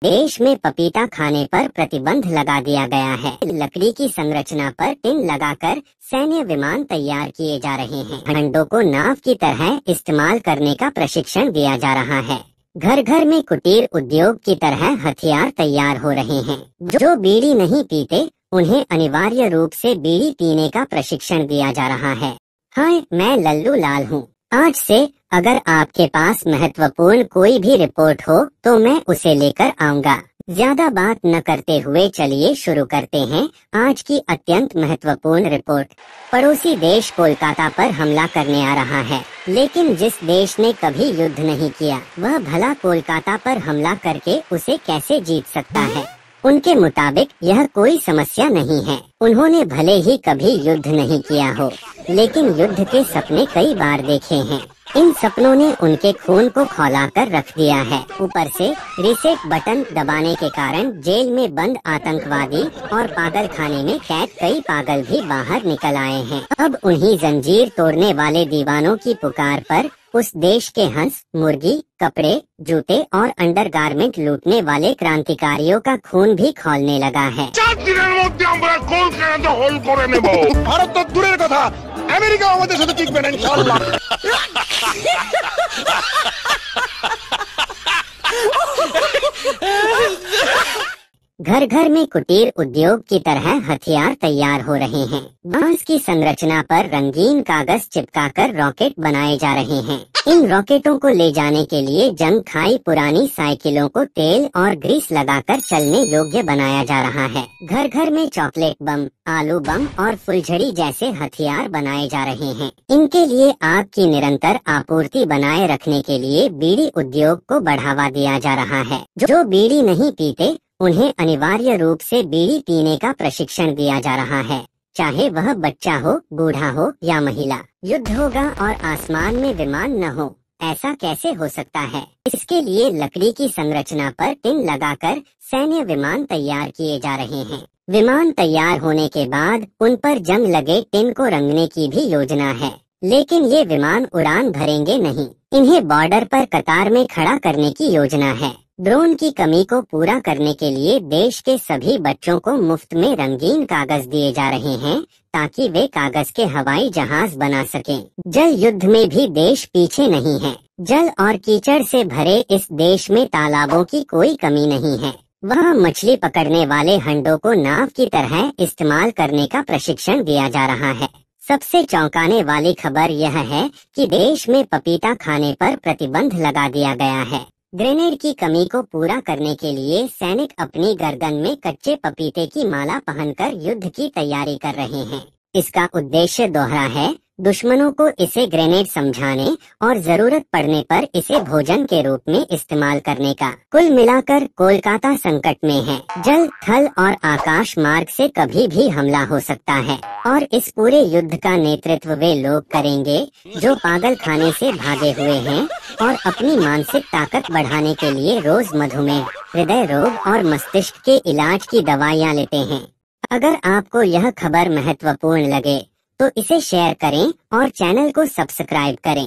देश में पपीता खाने पर प्रतिबंध लगा दिया गया है। लकड़ी की संरचना पर टिन लगाकर सैन्य विमान तैयार किए जा रहे हैं। झंडों को नाव की तरह इस्तेमाल करने का प्रशिक्षण दिया जा रहा है। घर घर में कुटीर उद्योग की तरह हथियार तैयार हो रहे हैं। जो बीड़ी नहीं पीते उन्हें अनिवार्य रूप से बीड़ी पीने का प्रशिक्षण दिया जा रहा है। हाय, मैं लल्लू लाल हूँ। आज से अगर आपके पास महत्वपूर्ण कोई भी रिपोर्ट हो तो मैं उसे लेकर आऊंगा। ज्यादा बात न करते हुए चलिए शुरू करते हैं आज की अत्यंत महत्वपूर्ण रिपोर्ट। पड़ोसी देश कोलकाता पर हमला करने आ रहा है, लेकिन जिस देश ने कभी युद्ध नहीं किया वह भला कोलकाता पर हमला करके उसे कैसे जीत सकता है। उनके मुताबिक यह कोई समस्या नहीं है। उन्होंने भले ही कभी युद्ध नहीं किया हो, लेकिन युद्ध के सपने कई बार देखे हैं। इन सपनों ने उनके खून को खौलाकर रख दिया है। ऊपर से रीसेट बटन दबाने के कारण जेल में बंद आतंकवादी और पागल खाने में कैद कई पागल भी बाहर निकल आए हैं। अब उन्हीं जंजीर तोड़ने वाले दीवानों की पुकार पर उस देश के हंस, मुर्गी, कपड़े, जूते और अंडरगारमेंट लूटने वाले क्रांतिकारियों का खून भी खौलने लगा है। 4 দিনের মধ্যে আমরা কলকাতা হোল করে নেব। ভারত তো দূরের কথা, আমেরিকা আমাদের সাথে টিকবে না ইনশাআল্লাহ। घर घर में कुटीर उद्योग की तरह हथियार तैयार हो रहे हैं। बांस की संरचना पर रंगीन कागज चिपकाकर रॉकेट बनाए जा रहे हैं। इन रॉकेटों को ले जाने के लिए जंग खाई पुरानी साइकिलों को तेल और ग्रीस लगाकर चलने योग्य बनाया जा रहा है। घर घर में चॉकलेट बम, आलू बम और फुलझड़ी जैसे हथियार बनाए जा रहे हैं। इनके लिए आग की निरंतर आपूर्ति बनाए रखने के लिए बीड़ी उद्योग को बढ़ावा दिया जा रहा है। जो बीड़ी नहीं पीते उन्हें अनिवार्य रूप से बीड़ी पीने का प्रशिक्षण दिया जा रहा है, चाहे वह बच्चा हो, बूढ़ा हो या महिला। युद्ध होगा और आसमान में विमान न हो, ऐसा कैसे हो सकता है। इसके लिए लकड़ी की संरचना पर टिन लगाकर सैन्य विमान तैयार किए जा रहे हैं। विमान तैयार होने के बाद उन पर जंग लगे टिन को रंगने की भी योजना है, लेकिन ये विमान उड़ान भरेंगे नहीं। इन्हें बॉर्डर पर कतार में खड़ा करने की योजना है। ड्रोन की कमी को पूरा करने के लिए देश के सभी बच्चों को मुफ्त में रंगीन कागज दिए जा रहे हैं, ताकि वे कागज के हवाई जहाज बना सकें। जल युद्ध में भी देश पीछे नहीं है। जल और कीचड़ से भरे इस देश में तालाबों की कोई कमी नहीं है। वहाँ मछली पकड़ने वाले हंडों को नाव की तरह इस्तेमाल करने का प्रशिक्षण दिया जा रहा है। सबसे चौंकाने वाली खबर यह है कि देश में पपीता खाने पर प्रतिबंध लगा दिया गया है। ग्रेनेड की कमी को पूरा करने के लिए सैनिक अपनी गर्दन में कच्चे पपीते की माला पहनकर युद्ध की तैयारी कर रहे हैं। इसका उद्देश्य दोहरा है, दुश्मनों को इसे ग्रेनेड समझाने और जरूरत पड़ने पर इसे भोजन के रूप में इस्तेमाल करने का। कुल मिलाकर कोलकाता संकट में है। जल, थल और आकाश मार्ग से कभी भी हमला हो सकता है और इस पूरे युद्ध का नेतृत्व वे लोग करेंगे जो पागल खाने से भागे हुए हैं और अपनी मानसिक ताकत बढ़ाने के लिए रोज मधुमेह, हृदय रोग और मस्तिष्क के इलाज की दवाइयाँ लेते हैं। अगर आपको यह खबर महत्वपूर्ण लगे तो इसे शेयर करें और चैनल को सब्सक्राइब करें।